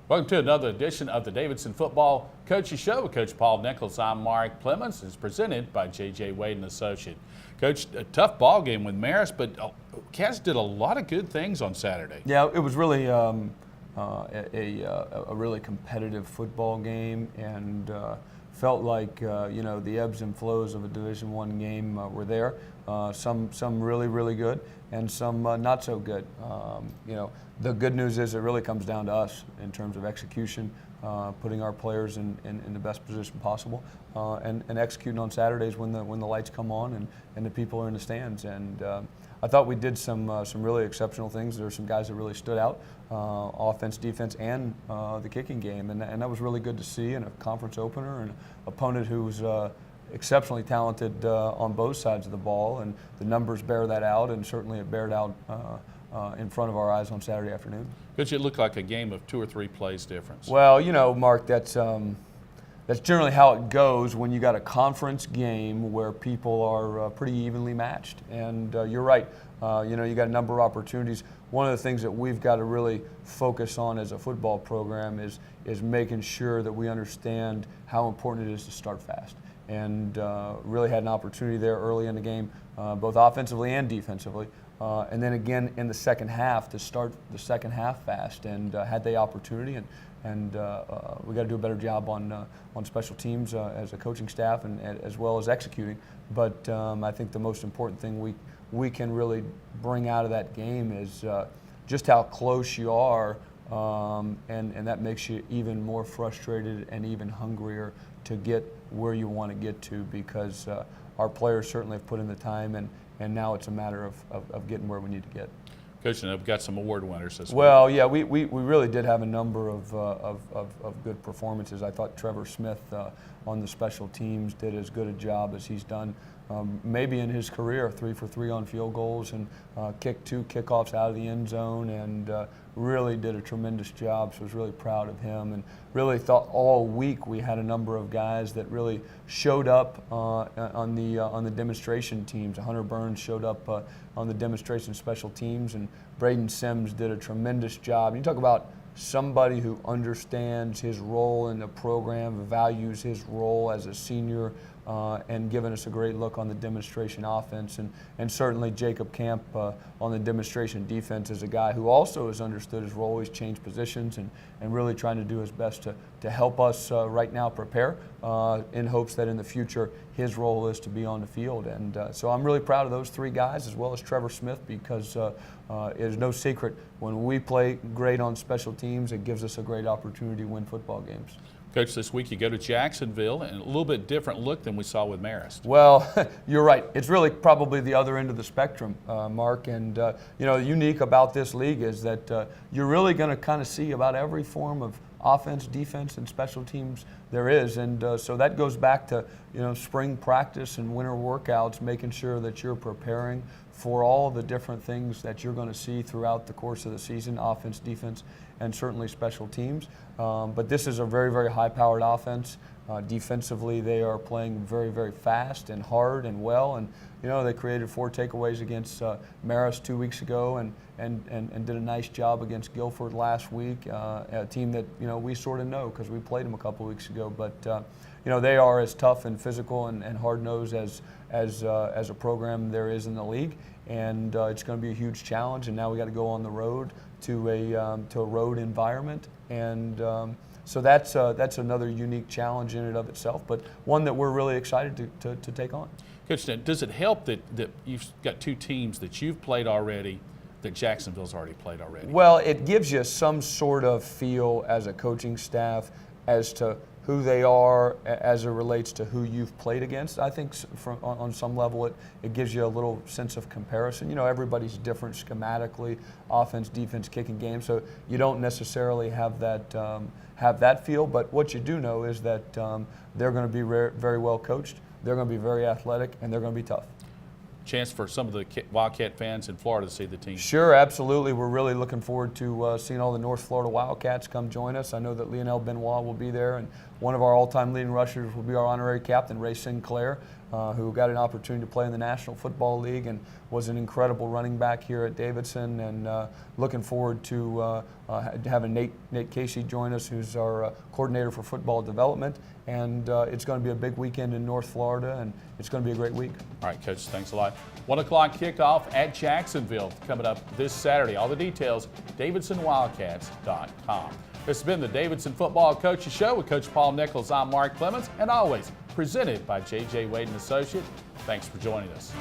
Welcome to another edition of the Davidson Football Coaches Show with Coach Paul Nichols. I'm Mark Clemens. It's presented by J.J. Wade and Associate. Coach, a tough ball game with Marist, but Cats did a lot of good things on Saturday. Yeah, it was really a really competitive football game, and felt like the ebbs and flows of a Division I game were there. Some really good, and some not so good. The good news is it really comes down to us in terms of execution, putting our players in the best position possible, and executing on Saturdays when the lights come on and the people are in the stands. And I thought we did some really exceptional things. There were some guys that really stood out, offense, defense, and the kicking game, and that was really good to see in a conference opener, and an opponent who's exceptionally talented on both sides of the ball, and the numbers bear that out, and certainly it bared out in front of our eyes on Saturday afternoon. Could it look like a game of 2 or 3 plays difference? Well, Mark, that's generally how it goes when you got a conference game where people are pretty evenly matched. And you're right. You got a number of opportunities. One of the things that we've got to really focus on as a football program is making sure that we understand how important it is to start fast. And really had an opportunity there early in the game, both offensively and defensively. And then again in the second half to start the second half fast, and had the opportunity, and we got to do a better job on special teams as a coaching staff, and as well as executing. But I think the most important thing we can really bring out of that game is just how close you are, and that makes you even more frustrated and even hungrier to get where you want to get to, because our players certainly have put in the time, and now it's a matter of getting where we need to get. Coach, and I've got some award winners this week. Well, yeah, we really did have a number of good performances. I thought Trevor Smith on the special teams did as good a job as he's done maybe in his career, 3 for 3 on field goals, and kicked 2 kickoffs out of the end zone, and really did a tremendous job. So I was really proud of him, and really thought all week we had a number of guys that really showed up on the demonstration teams. Hunter Burns showed up on the demonstration special teams, and Braden Sims did a tremendous job. You talk about somebody who understands his role in the program, values his role as a senior, and giving us a great look on the demonstration offense. And certainly Jacob Camp on the demonstration defense is a guy who also has understood his role. He's changed positions and really trying to do his best to help us right now prepare in hopes that in the future his role is to be on the field. And so I'm really proud of those 3 guys, as well as Trevor Smith, because it is no secret when we play great on special teams, it gives us a great opportunity to win football games. Coach, this week you go to Jacksonville, and a little bit different look than we saw with Marist. Well, you're right. It's really probably the other end of the spectrum, Mark. And unique about this league is that you're really going to kind of see about every form of offense, defense, and special teams there is. And so that goes back to spring practice and winter workouts, making sure that you're preparing for all the different things that you're going to see throughout the course of the season, offense, defense, and certainly special teams. But this is a very, very high-powered offense. Defensively, they are playing very, very fast and hard and well. And they created 4 takeaways against Marist 2 weeks ago, and did a nice job against Guilford last week, a team that we sort of know because we played them a couple weeks ago. But they are as tough and physical and hard-nosed as a program there is in the league, and it's going to be a huge challenge. And now we got to go on the road to a road environment, and so that's another unique challenge in and of itself, but one that we're really excited to take on. Coach, does it help that you've got 2 teams that you've played already, that Jacksonville's already played already? Well, it gives you some sort of feel as a coaching staff as to who they are as it relates to who you've played against. I think on some level it gives you a little sense of comparison. Everybody's different schematically, offense, defense, kicking game, so you don't necessarily have that feel. But what you do know is that they're going to be very well coached, they're going to be very athletic, and they're going to be tough. Chance for some of the Wildcat fans in Florida to see the team. Sure, absolutely. We're really looking forward to seeing all the North Florida Wildcats come join us. I know that Lionel Benoit will be there, and one of our all-time leading rushers will be our honorary captain, Ray Sinclair. who got an opportunity to play in the National Football League and was an incredible running back here at Davidson. And looking forward to having Nate Casey join us, who's our coordinator for football development. And it's going to be a big weekend in North Florida, and it's going to be a great week. All right, Coach, thanks a lot. 1 o'clock kickoff at Jacksonville coming up this Saturday. All the details, DavidsonWildcats.com. This has been the Davidson Football Coaches Show with Coach Paul Nichols. I'm Mark Clemens, and always presented by J.J. Wade & Associate. Thanks for joining us.